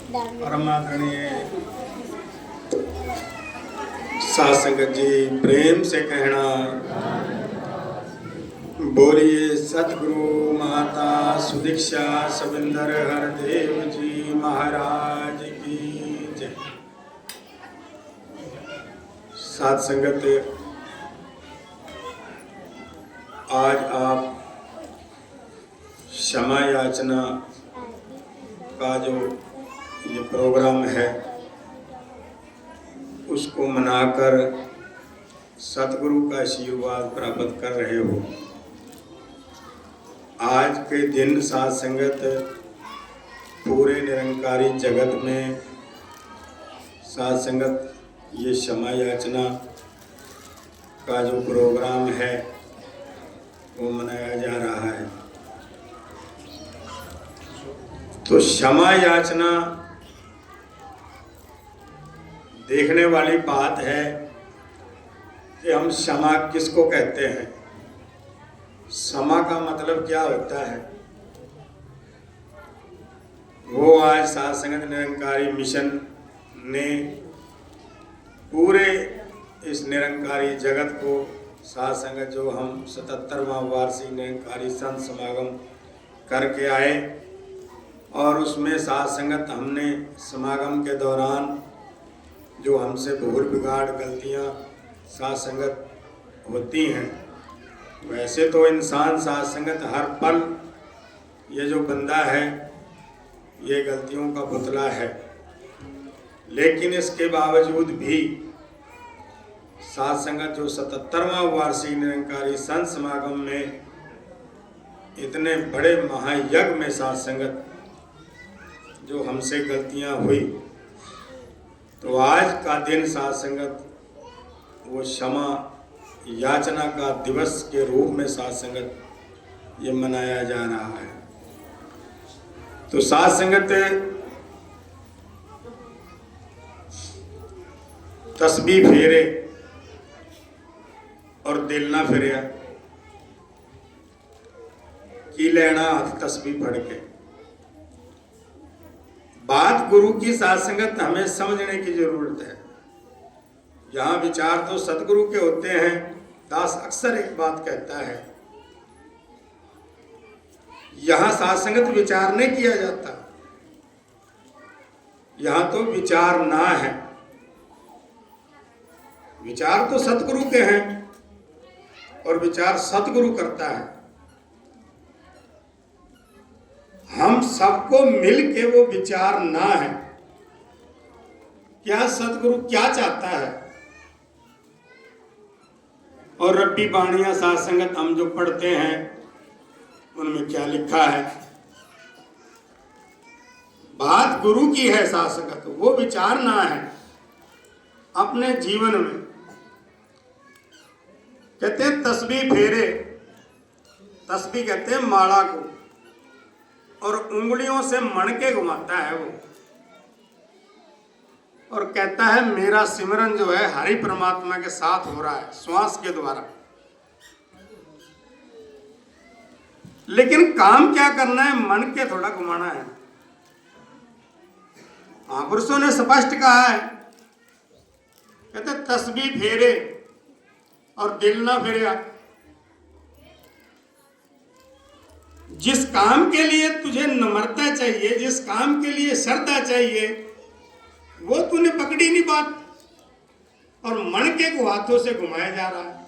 परमात्मनीय साध संगत जी प्रेम से कहना बोलिए सतगुरु माता सुदीक्षा सविंदर हरदेव जी महाराज की जय। साध संगत, आज आप क्षमा याचना का जो ये प्रोग्राम है उसको मनाकर सतगुरु का आशीर्वाद प्राप्त कर रहे हो। आज के दिन साध संगत पूरे निरंकारी जगत में साध संगत ये क्षमा याचना का जो प्रोग्राम है वो मनाया जा रहा है। तो क्षमा याचना देखने वाली बात है कि हम क्षमा किसको कहते हैं, क्षमा का मतलब क्या होता है। वो आज साध संगत निरंकारी मिशन ने पूरे इस निरंकारी जगत को साध संगत जो हम 77वां वार्षिक निरंकारी संत समागम करके आए और उसमें साध संगत हमने समागम के दौरान जो हमसे भूल बिगाड़ गलतियां साध संगत होती हैं, वैसे तो इंसान साध संगत हर पल ये जो बंदा है ये गलतियों का पुतला है, लेकिन इसके बावजूद भी साध संगत जो 77वां वार्षिक निरंकारी संत समागम में इतने बड़े महायज्ञ में साध संगत जो हमसे गलतियां हुई, तो आज का दिन साध संगत वो क्षमा याचना का दिवस के रूप में साध संगत ये मनाया जा रहा है। तो साध संगत तस्बीह फेरे और दिल ना फिरिया की लेना हाथ तस्बीह पढ़ के। बात गुरु की साध संगत हमें समझने की जरूरत है। यहाँ विचार तो सतगुरु के होते हैं। दास अक्सर एक बात कहता है, यहाँ साध संगत विचार नहीं किया जाता, यहाँ तो विचार ना है। विचार तो सतगुरु के हैं और विचार सतगुरु करता है। हम सबको मिल के वो विचार ना है, क्या सतगुरु क्या चाहता है। और रब्बी बाणियां साध संगत हम जो पढ़ते हैं उनमें क्या लिखा है। बात गुरु की है साध संगत, वो विचार ना है अपने जीवन में। कहते हैं तस्बीह फेरे, तस्बीह कहते हैं माला को, और उंगलियों से मणके घुमाता है वो, और कहता है मेरा सिमरन जो है हरि परमात्मा के साथ हो रहा है श्वास के द्वारा। लेकिन काम क्या करना है, मणके थोड़ा घुमाना है। महापुरुषों ने स्पष्ट कहा है, कहते तस्बीह फेरे और दिल ना फिरे। जिस काम के लिए तुझे नम्रता चाहिए, जिस काम के लिए श्रद्धा चाहिए, वो तूने पकड़ी नहीं बात, और मणके को हाथों से घुमाया जा रहा है।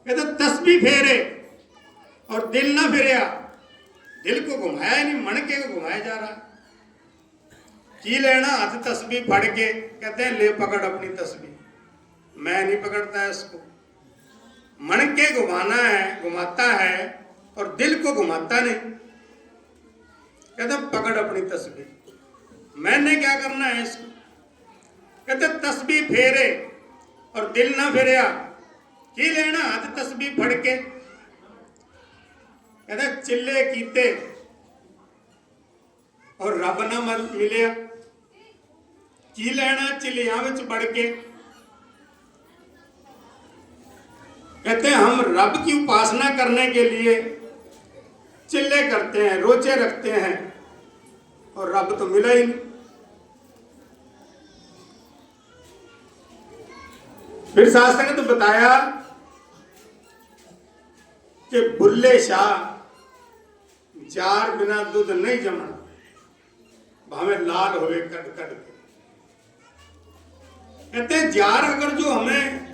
कहते तस्बीह फेरे और दिल ना फिरे। दिल को घुमाया नहीं, मणके को घुमाया जा रहा है। की लेना हाथ तस्बीह पढ़ के। कहते हैं ले पकड़ अपनी तस्बीह। मैं नहीं पकड़ता है इसको, मणके घुमाना है, घुमाता है, और दिल को घुमाता नहीं। कहते पकड़ अपनी तस्बीह। मैंने क्या करना है इसको। कहते तस्बीह फेरे और दिल ना फिरे। की लेना हाथ तस्बीह पढ़ के। कहते चिल्ले कीते और रब ना मिले। की लेना चिल्लियां विच बढ़ के। कहते हैं हम रब की उपासना करने के लिए चिल्ले करते हैं, रोजे रखते हैं, और रब तो मिला ही नहीं। फिर शास्त्र ने तो बताया कि बुल्ले शाह जार बिना दूध नहीं जमना, भावे लाल होवे कट कट के। कहते जार अगर जो हमें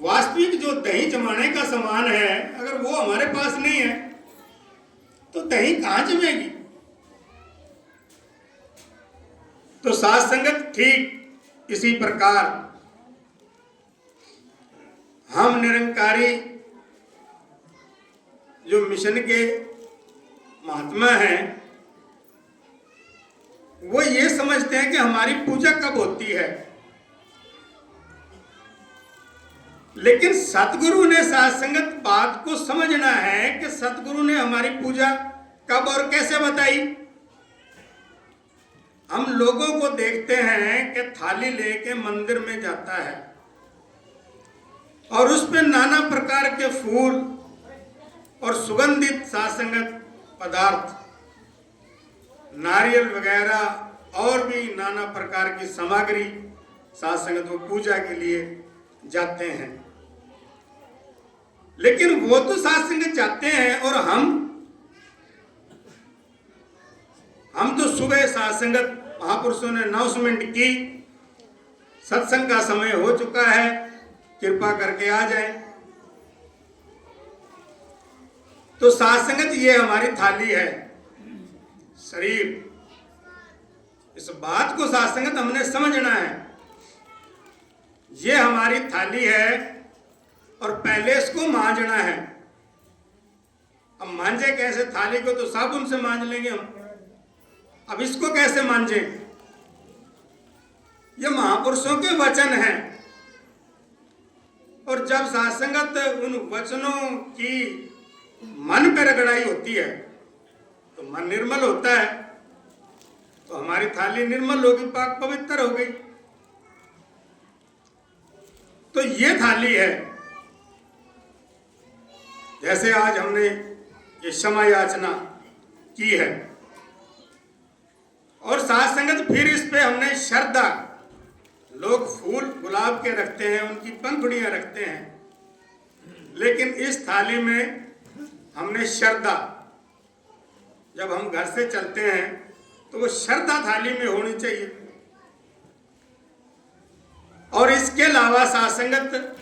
वास्तविक जो दही जमाने का सामान है अगर वो हमारे पास नहीं है तो दही कहां जमेगी। तो साथ संगत ठीक इसी प्रकार हम निरंकारी जो मिशन के महात्मा हैं वो ये समझते हैं कि हमारी पूजा कब होती है, लेकिन सतगुरु ने साथ संगत बात को समझना है कि सतगुरु ने हमारी पूजा कब और कैसे बताई। हम लोगों को देखते हैं कि थाली लेके मंदिर में जाता है और उस पे नाना प्रकार के फूल और सुगंधित साथ संगत पदार्थ, नारियल वगैरह और भी नाना प्रकार की सामग्री साथ संगत वो पूजा के लिए जाते हैं। लेकिन वो तो साथ संगत जाते हैं और हम तो सुबह साथ संगत महापुरुषों ने अनाउंसमेंट की सत्संग का समय हो चुका है, कृपा करके आ जाएं। तो साथ संगत ये हमारी थाली है शरीर, इस बात को साथ संगत हमने समझना है। ये हमारी थाली है और पहले इसको मांजना है। अब मांजे कैसे? थाली को तो साबुन से मांज लेंगे हम, अब इसको कैसे मांजे? ये महापुरुषों के वचन हैं और जब साथ संगत उन वचनों की मन पर रगड़ाई होती है तो मन निर्मल होता है, तो हमारी थाली निर्मल होगी, पाक पवित्र हो गई। तो ये थाली है। जैसे आज हमने ये क्षमा याचना की है और साथ संगत फिर इस पे हमने श्रद्धा, लोग फूल गुलाब के रखते हैं, उनकी पंखुड़ियां रखते हैं, लेकिन इस थाली में हमने श्रद्धा, जब हम घर से चलते हैं तो वो श्रद्धा थाली में होनी चाहिए। और इसके अलावा साथ संगत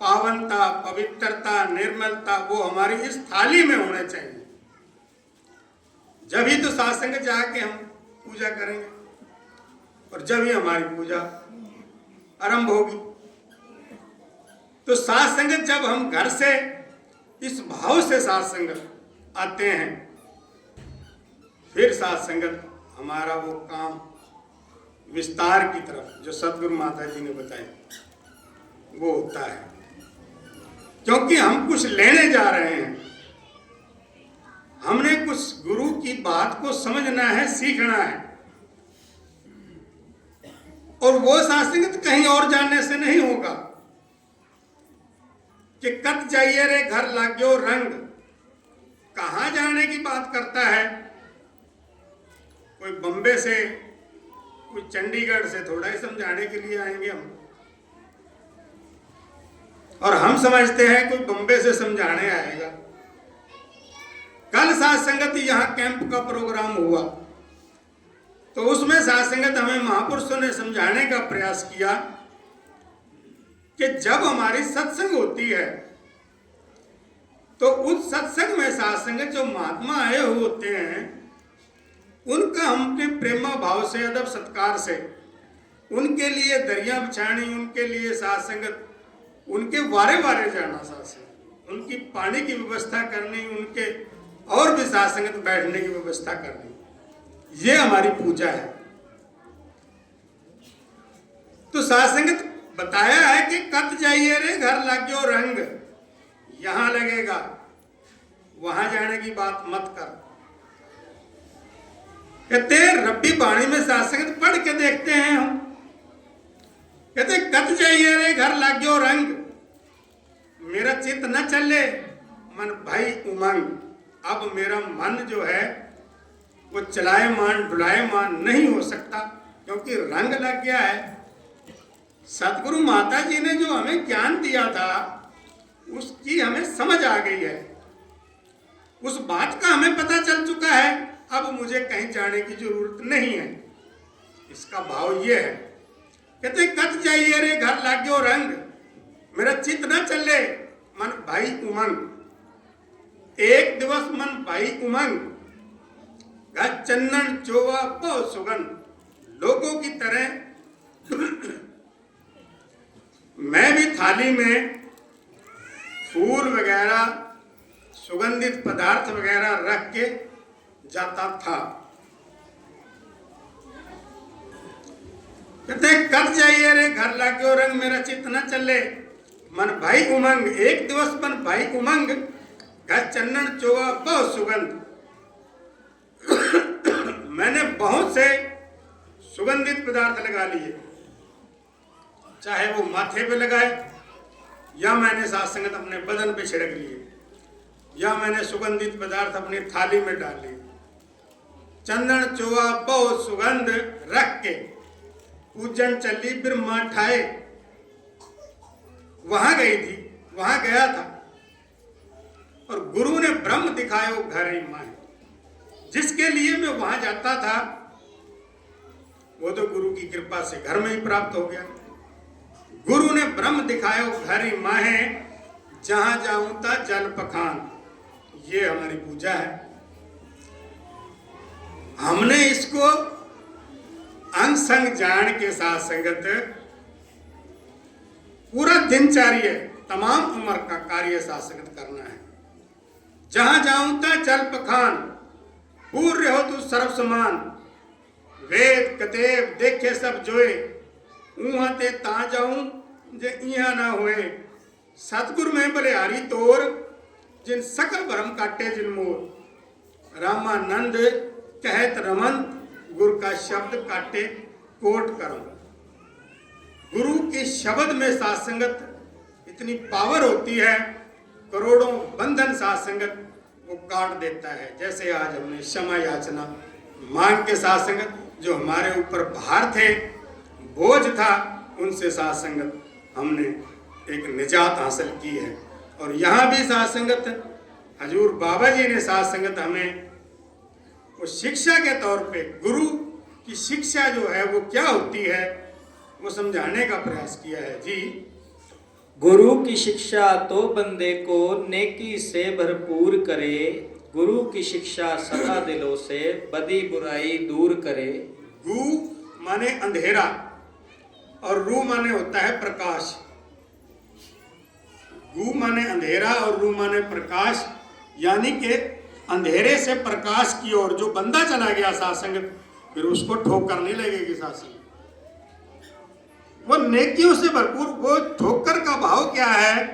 पावनता, पवित्रता, निर्मलता वो हमारी इस थाली में होने चाहिए। जब ही तो साथ संगत जाके हम पूजा करेंगे और जब ही हमारी पूजा आरंभ होगी। तो साथ संगत जब हम घर से इस भाव से साथ संगत आते हैं, फिर साथ संगत हमारा वो काम विस्तार की तरफ जो सतगुरु माता जी ने बताया वो होता है, क्योंकि हम कुछ लेने जा रहे हैं। हमने कुछ गुरु की बात को समझना है, सीखना है, और वो साथ संगत कहीं और जाने से नहीं होगा कि कत जाइए रे घर लाग्यो रंग। कहां जाने की बात करता है? कोई बम्बे से, कोई चंडीगढ़ से थोड़ा ही समझाने के लिए आएंगे हम, और हम समझते हैं कोई बम्बे से समझाने आएगा। कल साथ संगत यहाँ कैंप का प्रोग्राम हुआ तो उसमें साथ संगत हमें महापुरुषों ने समझाने का प्रयास किया कि जब हमारी सत्संग होती है तो उस सत्संग में साथ संगत जो महात्मा आए हुए होते हैं उनका हमने प्रेमा भाव से, अदब सत्कार से उनके लिए दरिया बिछानी, उनके लिए साथ संगत उनके वारे वारे जाना, साथ संगत उनकी पानी की व्यवस्था करनी, उनके और भी साथ संगत बैठने की व्यवस्था करनी, ये हमारी पूजा है। तो साथ संगत बताया है कि कत जाइए रे घर लाग्यो रंग, यहां लगेगा, वहां जाने की बात मत कर। कहते रब्बी बाणी में साथ संगत पढ़ के देखते हैं हम, कहते कत जाइए रे घर लाग्यो रंग, मेरा चित्त न चले मन भाई उमंग। अब मेरा मन जो है वो चलायमान डुलायमान नहीं हो सकता, क्योंकि रंग लग गया है। सतगुरु माता जी ने जो हमें ज्ञान दिया था उसकी हमें समझ आ गई है, उस बात का हमें पता चल चुका है। अब मुझे कहीं जाने की जरूरत नहीं है। इसका भाव ये है, कहते कत जाइए रे घर लाग्यो रंग, मेरा चित न चले मन भाई उमंग। एक दिवस मन भाई उमंग, घर चंदन चोवा बहुत सुगंध। लोगों की तरह मैं भी थाली में फूल वगैरह सुगंधित पदार्थ वगैरह रख के जाता था। कहते कर जाइए रे घर लाग्यो रंग, मेरा चित्त न चले मन भाई उमंग। एक दिवस मन भाई उमंग, घर चंदन चोवा बहुत सुगंध। मैंने बहुत से सुगंधित पदार्थ लगा लिए, चाहे वो माथे पे लगाए या मैंने साथ संगत अपने बदन पे छिड़क लिए, या मैंने सुगंधित पदार्थ अपनी थाली में डाल लिए। चंदन चोवा बहुत सुगंध रख के पूजन चली ब्रह्मा ठाए। वहां गई थी, वहां गया था और गुरु ने ब्रह्म दिखायो घर ही माए। जिसके लिए मैं वहां जाता था वो तो गुरु की कृपा से घर में ही प्राप्त हो गया। गुरु ने ब्रह्म दिखायो घर ही माहे, जहां जाऊं ता जल पखान। ये हमारी पूजा है। हमने इसको अंग संग जान के साथ संगत पूरा दिनचर्या तमाम उम्र का कार्य साथ संगत करना है। जहां जाऊं ता जल पखान, पूर्य हो तू सर्व समान। वेद कतेब देखे सब जोए, ऊहा ते ता जाऊं जे इहा ना होए। सतगुरु में बलिहारी तोर, जिन सकल भरम काटे जिन मोर। रामानंद कहत रमन, गुरु का शब्द काटे कोट करो। गुरु के शब्द में साथ संगत इतनी पावर होती है, करोड़ों बंधन साथ संगत वो काट देता है। जैसे आज हमने क्षमा याचना मांग के साथ संगत जो हमारे ऊपर भार थे, बोझ था, उनसे साथ संगत हमने एक निजात हासिल की है। और यहाँ भी साथ संगत हजूर बाबा जी ने साथ संगत हमें वो शिक्षा के तौर पे गुरु की शिक्षा जो है वो क्या होती है वो समझाने का प्रयास किया है। जी, गुरु की शिक्षा तो बंदे को नेकी से भरपूर करे। गुरु की शिक्षा सदा दिलों से बदी बुराई दूर करे। गु माने अंधेरा और रू माने होता है प्रकाश। गु माने अंधेरा और रू माने प्रकाश, यानी कि अंधेरे से प्रकाश की ओर जो बंदा चला गया साथ संगत, फिर उसको ठोकर नहीं लगेगी साथ संगत। वो नेकियों से भरपूर, वो ठोकर का भाव क्या है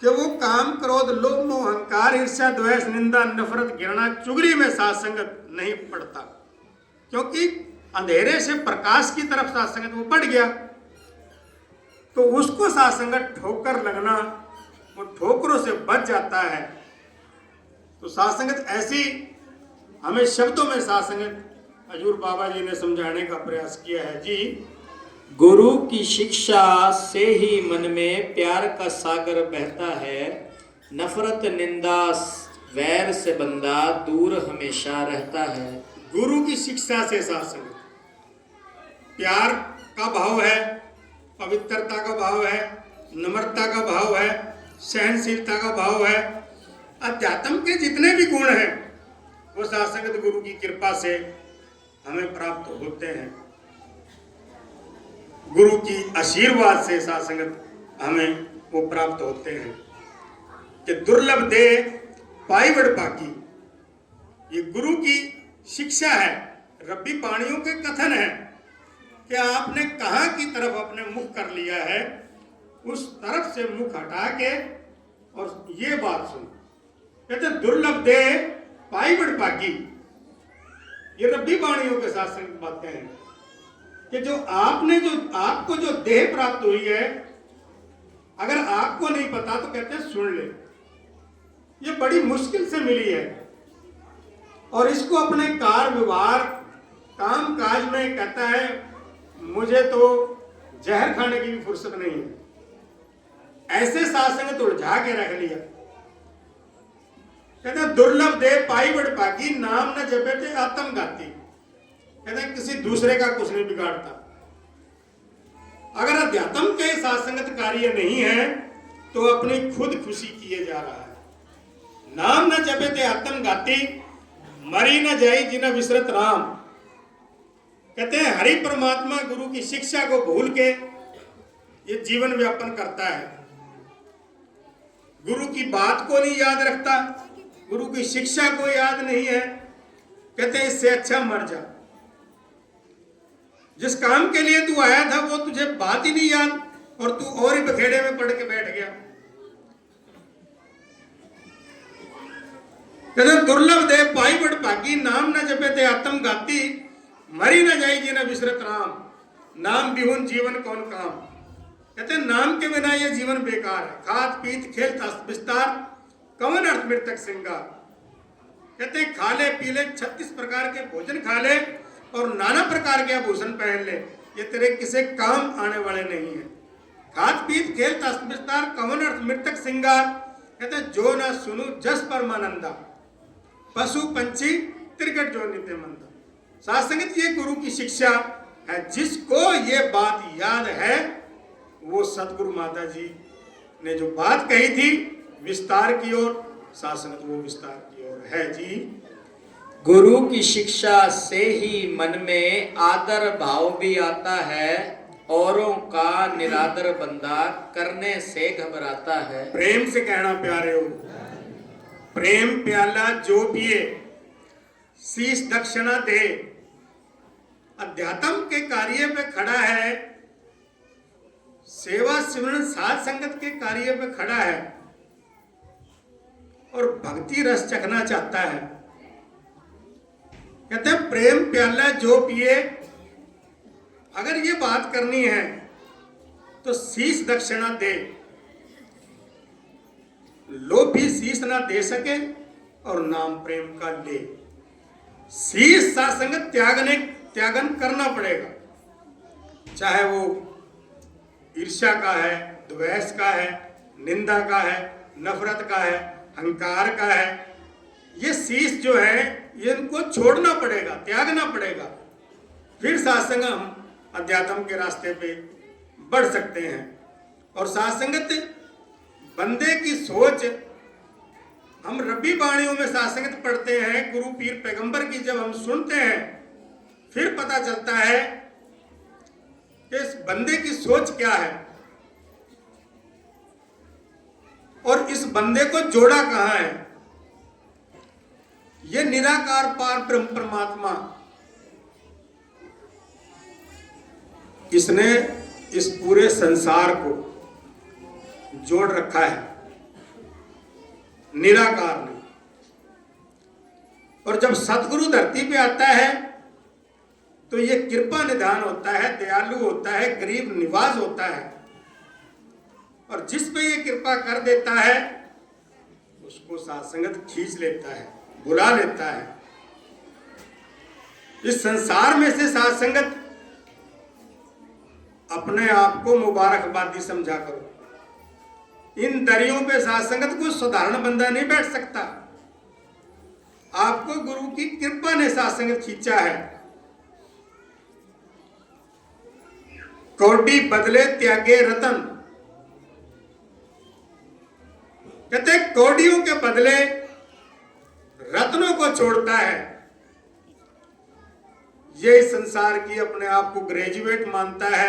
कि वो काम क्रोध लोभ मोह अहंकार ईर्ष्या द्वेष निंदा नफरत घृणा चुगली में साथ संगत नहीं पड़ता, क्योंकि अंधेरे से प्रकाश की तरफ साथ संगत वो बढ़ गया। तो उसको साथ संगत ठोकर लगना, वो ठोकरों से बच जाता है। तो साथ संगत ऐसी हमें शब्दों में साथ संगत हजूर बाबा जी ने समझाने का प्रयास किया है। जी, गुरु की शिक्षा से ही मन में प्यार का सागर बहता है। नफरत निंदा वैर से बंदा दूर हमेशा रहता है। गुरु की शिक्षा से साथ संगत प्यार का भाव है, पवित्रता का भाव है, नम्रता का भाव है, सहनशीलता का भाव है। अध्यात्म के जितने भी गुण हैं वो साथ संगत गुरु की कृपा से हमें प्राप्त होते हैं। गुरु की आशीर्वाद से साथ संगत हमें वो प्राप्त होते हैं कि दुर्लभ दे पाईवड़ बाकी। ये गुरु की शिक्षा है। रब्बी पाणियों के कथन है कि आपने कहाँ की तरफ अपने मुख कर लिया है, उस तरफ से मुख हटा के और ये बात सुन। कहते दुर्लभ दे पाईवड़ बाकी। ये रब्बी वाणियों के साथ संग बातें हैं कि जो आपको जो देह प्राप्त हुई है, अगर आपको नहीं पता तो कहते हैं सुन ले। ये बड़ी मुश्किल से मिली है। और इसको अपने कार व्यवहार काम काज में कहता है मुझे तो जहर खाने की भी फुर्सत नहीं है। ऐसे सासंग उलझा के रख लिया। कहते दुर्लभ दे पाई बड़ भागी, नाम न जपे थे आत्मघाती। कहते किसी दूसरे का कुछ नहीं बिगाड़ता। अगर अध्यात्म के सासंगत कार्य नहीं है तो अपनी खुद खुशी किए जा रहा है। नाम न जपे थे आत्मघाती, मरी न जाई जिन विसरत राम। कहते हैं हरि परमात्मा गुरु की शिक्षा को भूल के ये जीवन व्यापन करता है, गुरु की बात को नहीं याद रखता, गुरु की शिक्षा को याद नहीं है। कहते हैं इससे अच्छा मर जा। जिस काम के लिए तू आया था वो तुझे बात ही नहीं याद और तू और ही बखेड़े में पड़ के बैठ गया। कहते दुर्लभ दे पाई बड़ भागी, नाम न जपे ते आत्मघाती। मरी न जाई जी न विसरत राम, नाम बिहुन जीवन कौन काम। कहते नाम के बिना ये जीवन बेकार है। खात पीत खेल विस्तार, कवन अर्थ मृतक श्रृंगार। कहते खा ले पी ले 36 प्रकार के भोजन खा ले और नाना प्रकार के आभूषण पहन ले, ये तेरे किसी काम आने वाले नहीं है। खात पीत खेल विस्तार, कवन अर्थ मृतक श्रृंगार। कहते जो ना सुनु जस परमानंदा, पशु पंछी त्रिकट जो नित्य मंदा। सासंगत ये गुरु की शिक्षा है। जिसको ये बात याद है वो सतगुरु माता जी ने जो बात कही थी विस्तार की ओर, सासंगत वो विस्तार की ओर है जी। गुरु की शिक्षा से ही मन में आदर भाव भी आता है, औरों का निरादर बंदा करने से घबराता है। प्रेम से कहना प्यारे हो, प्रेम प्याला जो पिए शीश दक्षिणा दे। अध्यात्म के कार्य पे खड़ा है, सेवा सिमरन साध संगत के कार्य पे खड़ा है और भक्ति रस चखना चाहता है। कहते हैं प्रेम प्याला जो पिए। अगर ये बात करनी है तो शीश दक्षिणा दे। लोभी शीश ना दे सके और नाम प्रेम का ले। शीश सासंगत त्यागन करना पड़ेगा, चाहे वो ईर्ष्या का है, द्वेष का है, निंदा का है, नफरत का है, अहंकार का है। ये शीश जो है ये इनको छोड़ना पड़ेगा, त्यागना पड़ेगा, फिर सासंग हम अध्यात्म के रास्ते पे बढ़ सकते हैं। और सासंगत बंदे की सोच, हम रब्बी वाणियों में सासंगत पढ़ते हैं, गुरु पीर पैगंबर की जब हम सुनते हैं फिर पता चलता है कि इस बंदे की सोच क्या है और इस बंदे को जोड़ा कहां है। ये निराकार पार ब्रह्म परमात्मा, इसने इस पूरे संसार को जोड़ रखा है, निराकार ने। और जब सतगुरु धरती पे आता है तो ये कृपा निधान होता है, दयालु होता है, गरीब निवाज होता है। और जिस पे ये कृपा कर देता है उसको सासंगत खींच लेता है, बुला लेता है। इस संसार में से सासंगत अपने आप को मुबारकबादी समझा करो। इन दरियों पे सासंगत कोई साधारण बंदा नहीं बैठ सकता। आपको गुरु की कृपा ने सासंगत खींचा है। कौडी बदले त्यागे रतन। कहते कौडियों के बदले रत्नों को छोड़ता है। ये संसार की अपने आप को ग्रेजुएट मानता है,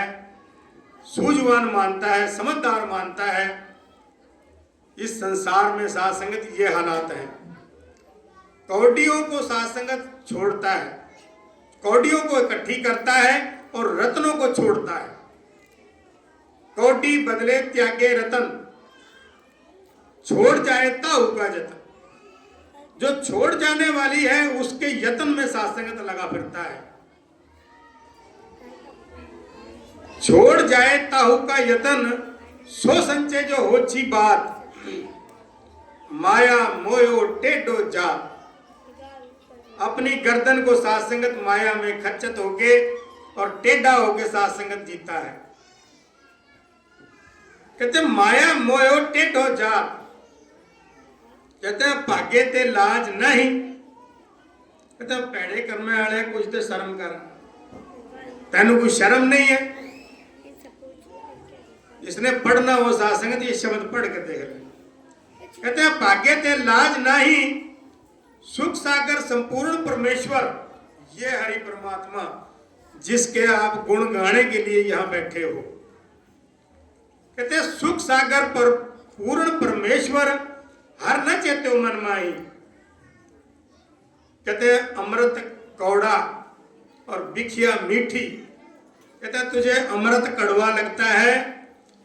सूझवान मानता है, समझदार मानता है। इस संसार में सासंगत ये हालात हैं। कौडियों को सासंगत छोड़ता है, कौडियों को इकट्ठी करता है और रत्नों को छोड़ता है। कौडी बदले त्यागे रतन, छोड़ जाए ताऊ का जतन। जो छोड़ जाने वाली है उसके यत्न में सासंगत लगा फिरता है। छोड़ जाए ताहू का यतन, सो संचय जो होची बात। माया मोयो टेढ़ो जात। अपनी गर्दन को साथ संगत माया में खच्चत होके और टेढ़ा होके साथ संगत जीता है। कहते माया मोयो टेढ़ो जा, कहते भागे ते लाज नहीं। कहते पैड़े करने वाले कुछ तो शर्म कर, तेन कोई शर्म नहीं है। जिसने पढ़ना वो साथ संगत ये शब्द पढ़ के देख ले। कहते भागे ते लाज नहीं, सुख सागर संपूर्ण परमेश्वर, ये हरि परमात्मा जिसके आप गुण गाने के लिए यहां बैठे हो। कहते सुख सागर पर पूर्ण परमेश्वर हर न चेते मन माही। कहते अमृत कौड़ा और बिखिया मीठी। कहते तुझे अमृत कड़वा लगता है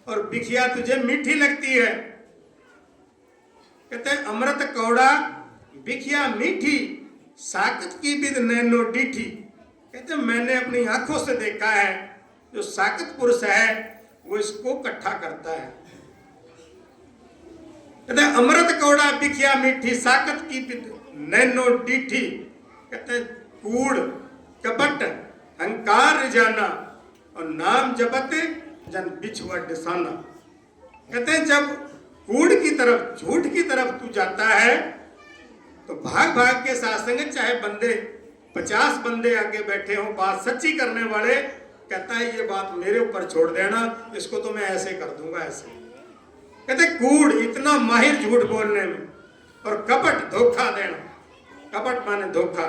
और बिखिया तुझे मीठी लगती है। कहते अमृत कौड़ा बिखिया मीठी, साकत की बिद नैनो डीठी। कहते मैंने अपनी आंखों से देखा है जो साकत पुरुष है वो इसको इकट्ठा करता है। कहते अमृत कौड़ा बिखिया मीठी, साकत की बिद नैनो डीठी। कहते कूड़ कपट अहंकार जाना और नाम जपत जन बिछुआ डसाना। कहते जब कूड़ की तरफ, झूठ की तरफ तू जाता है तो भाग भाग के साथ संगत, चाहे बंदे 50 बंदे आगे बैठे हों बात सच्ची करने वाले, कहता है ये बात मेरे ऊपर छोड़ देना, इसको तो मैं ऐसे कर दूंगा ऐसे। कहते कूड़, इतना माहिर झूठ बोलने में, और कपट धोखा देना। कपट माने धोखा।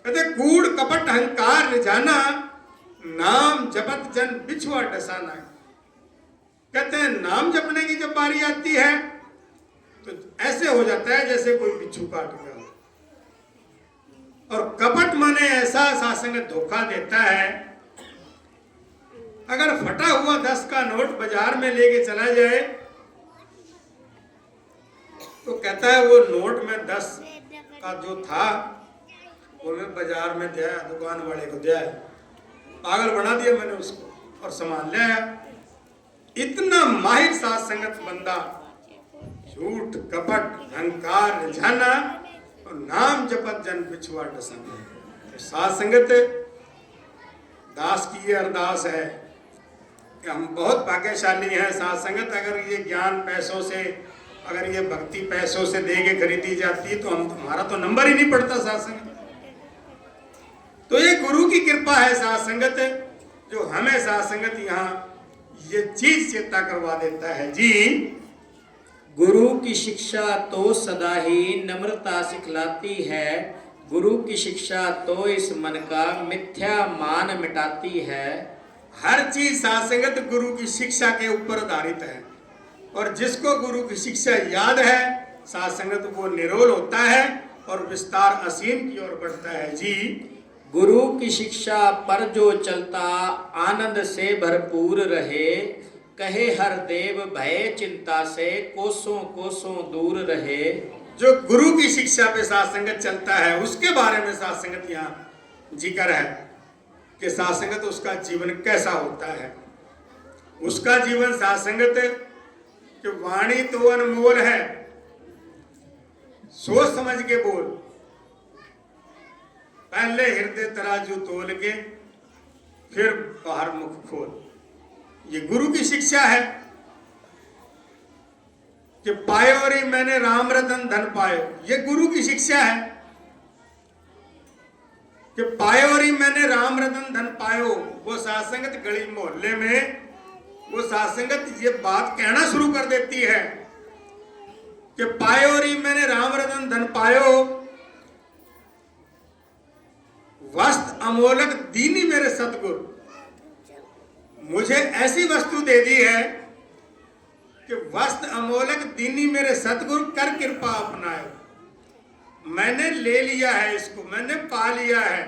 कहते कूड़ कपट अहंकार रिझाना, नाम जपत जन बिछुआ डसाना। कहते हैं नाम जपने की जब बारी आती है तो ऐसे हो जाता है जैसे कोई बिच्छू काट गया। और कपट माने ऐसा सासंगत धोखा देता है, अगर फटा हुआ 10 का नोट बाजार में लेके चला जाए तो कहता है वो नोट में 10 का जो था वो मैं बाजार में दिया, दुकान वाले को दिया, पागल बना दिया मैंने उसको और सामान ले आया। इतना माहिर साथ संगत बंदा, झूठ कपट अहंकार रिझाना और नाम जपत जन बिछुआ डसाना। तो साथ संगत दास की ये अरदास है कि हम बहुत भाग्यशाली हैं। साथ संगत अगर ये ज्ञान पैसों से, अगर ये भक्ति पैसों से दे के खरीदी जाती तो हम, हमारा तो नंबर ही नहीं पड़ता साथ संगत। तो ये गुरु की कृपा है साथ संगत, जो हमें साथ संगत यहाँ ये चीज चेता करवा देता है। जी गुरु की शिक्षा तो सदा ही नम्रता सिखलाती है, गुरु की शिक्षा तो इस मन का मिथ्या मान मिटाती है। हर चीज साथ संगत गुरु की शिक्षा के ऊपर आधारित है, और जिसको गुरु की शिक्षा याद है साथ संगत वो निरोल होता है और विस्तार असीम की ओर बढ़ता है। जी गुरु की शिक्षा पर जो चलता आनंद से भरपूर रहे, कहे हर देव भय चिंता से कोसों कोसों दूर रहे। जो गुरु की शिक्षा पे साथ संगत चलता है उसके बारे में साथ संगत यहाँ जिक्र है कि साथ संगत उसका जीवन कैसा होता है। उसका जीवन साथ संगत कि वाणी तो अनमोल है, सोच समझ के बोल, पहले हृदय तराजू तोल के फिर बाहर मुख खोल। ये गुरु की शिक्षा है कि पायो रे मैंने राम रतन धन पायो। ये गुरु की शिक्षा है कि पायो रे मैंने राम रतन धन पायो। वो सात्संगत गली मोहल्ले में वो सात्संगत ये बात कहना शुरू कर देती है कि पायो रे मैंने राम रतन धन पायो, वस्त अमोलक दीनी मेरे सतगुरु। मुझे ऐसी वस्तु दे दी है कि वस्त अमोलक दीनी मेरे सतगुरु कर कृपा अपनाए। मैंने ले लिया है इसको, मैंने पा लिया है,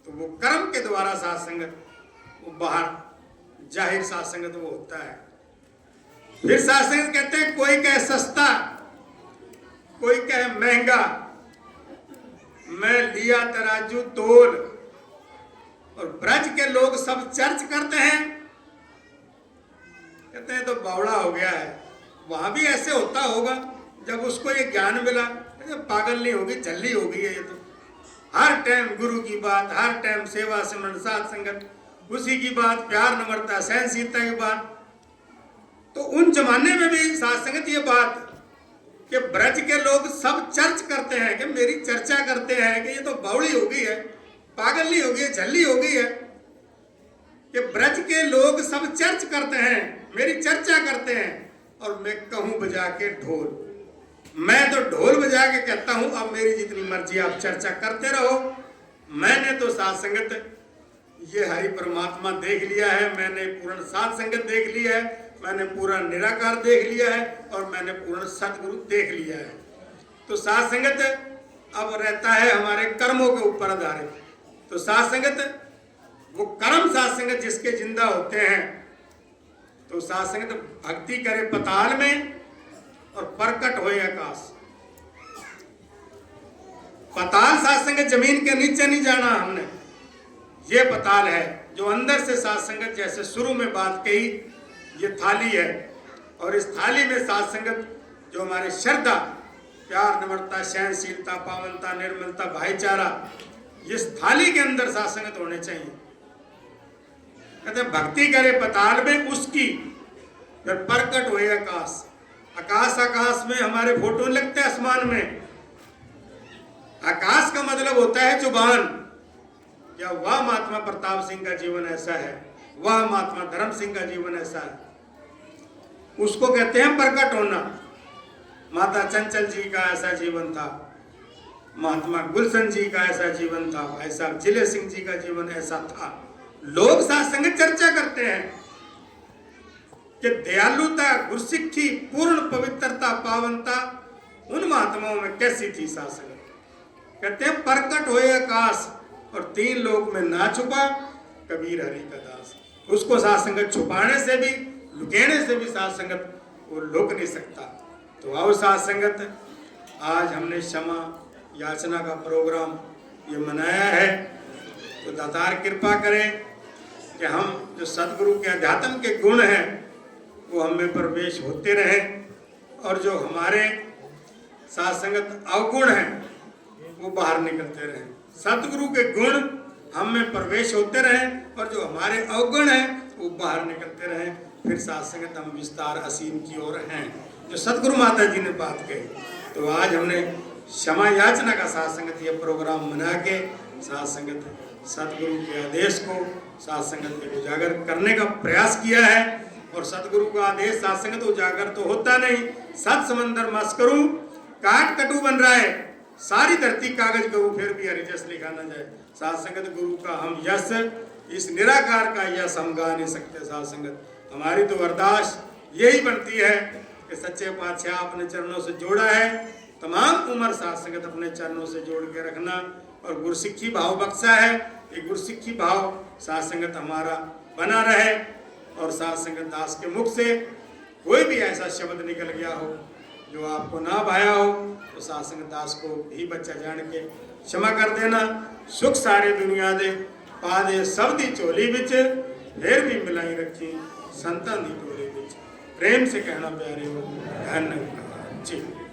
तो वो कर्म के द्वारा सात्संगत वो बाहर जाहिर सात्संगत वो होता है। फिर सात्संगत कहते हैं कोई कहे सस्ता, कोई कहे महंगा, मैं लिया तराजू तोल। और ब्रज के लोग सब चर्च करते हैं, कहते हैं तो बावड़ा हो गया है। वहां भी ऐसे होता होगा जब उसको ये ज्ञान मिला अरे पागल नहीं होगी, झल्ली हो गई है ये तो। हर टाइम गुरु की बात, हर टाइम सेवा सिमरन साध संगत, उसी की बात, प्यार नम्रता सहनशीलता की बात। तो उन जमाने में भी साध संगत ये बात कि ब्रज के लोग सब चर्च करते हैं, कि मेरी चर्चा करते हैं कि ये तो बावड़ी हो गई है, पागल नहीं हो गई है, झल्ली हो गई है, कि ब्रज के लोग सब चर्च करते हैं, मेरी चर्चा करते हैं, और मैं कहूं बजा के ढोल, मैं तो ढोल बजा के कहता हूं अब मेरी जितनी मर्जी आप चर्चा करते रहो। मैंने तो साध संगत ये हरि परमात्मा देख लिया है, मैंने पूर्ण साध संगत देख लिया है, मैंने पूरा निराकार देख लिया है, और मैंने पूर्ण सतगुरु देख लिया है। तो साध संगत अब रहता है हमारे कर्मों के ऊपर आधारित। तो साध संगत वो कर्म साध संगत जिसके जिंदा होते हैं, तो साध संगत भक्ति करे पताल में और प्रकट होए आकाश। पताल साध संगत जमीन के नीचे नहीं जाना हमने, ये पताल है जो अंदर से साध संगत, जैसे शुरू में बात कही, ये थाली है, और इस थाली में साध संगत जो हमारे श्रद्धा, प्यार नम्रता सहनशीलता पावनता निर्मलता भाईचारा, इस थाली के अंदर साध संगत होने चाहिए। कहते भक्ति करे पताल में उसकी, फिर प्रकट हुए आकाश। आकाश, आकाश में हमारे फोटो लगते हैं आसमान में। आकाश का मतलब होता है जुबान। क्या वह महात्मा प्रताप सिंह का जीवन ऐसा है, वह महात्मा धर्म सिंह का जीवन ऐसा है, उसको कहते हैं प्रकट होना। माता चंचल जी का ऐसा जीवन था, महात्मा गुलशन जी का ऐसा जीवन था, भाई साहब जिले सिंह जी का जीवन ऐसा था। लोग साथ संगत चर्चा करते हैं कि दयालुता, गुरसिक्खी, पूर्ण पवित्रता, पावनता उन महात्माओं में कैसी थी साथ संगत। कहते हैं प्रकट होए आकाश और तीन लोक में ना छुपा कबीर हरि का दास। उसको साथ संगत छुपाने से भी, लुकेने से भी साथ संगत वो लुक नहीं सकता। तो आओ साथ संगत, आज हमने क्षमा याचना का प्रोग्राम ये मनाया है। तो दातार कृपा करे कि हम जो सदगुरु के अध्यात्म के गुण हैं वो हमें प्रवेश होते रहें, और जो हमारे साथ संगत अवगुण हैं वो बाहर निकलते रहें। सतगुरु के गुण हम में प्रवेश होते रहें, और जो हमारे अवगुण हैं वो बाहर निकलते रहें। फिर साथ संगत हम विस्तार असीम की ओर हैं, जो सतगुरु माता जी ने बात कही। तो आज हमने क्षमा याचना का साथ संगत ये प्रोग्राम मना के साथ संगत सतगुरु के आदेश को साथ संगत के उजागर करने का प्रयास किया है। और सतगुरु का आदेश साथ संगत उजागर तो होता नहीं, सत समंदर मस्करू काट कटु बन रहा है, सारी धरती कागज करूं फिर भी हरि जस लिखा न जाए। साथ संगत गुरु का हम यश, इस निराकार का यश हम गा नहीं सकते। साथ संगत हमारी तो अरदास यही बनती है कि सच्चे पातशाह अपने चरणों से जोड़ा है, तमाम उम्र साथ संगत अपने चरणों से जोड़ के रखना, और गुरसिक्खी भाव बख्शा है। ये गुरसिक्खी भाव साथ संगत हमारा बना रहे, और साथ संगत दास के मुख से कोई भी ऐसा शब्द निकल गया हो जो आपको ना भाया हो, तो साथ संगत दास को भी बच्चा जान के क्षमा कर देना। सुख सारे दुनिया दे पा दे सब दी झोली विच, फिर भी मिलाई रखी संतां दी टोली विच। प्रेम से कहना प्यारे हो, धन्यवाद जी।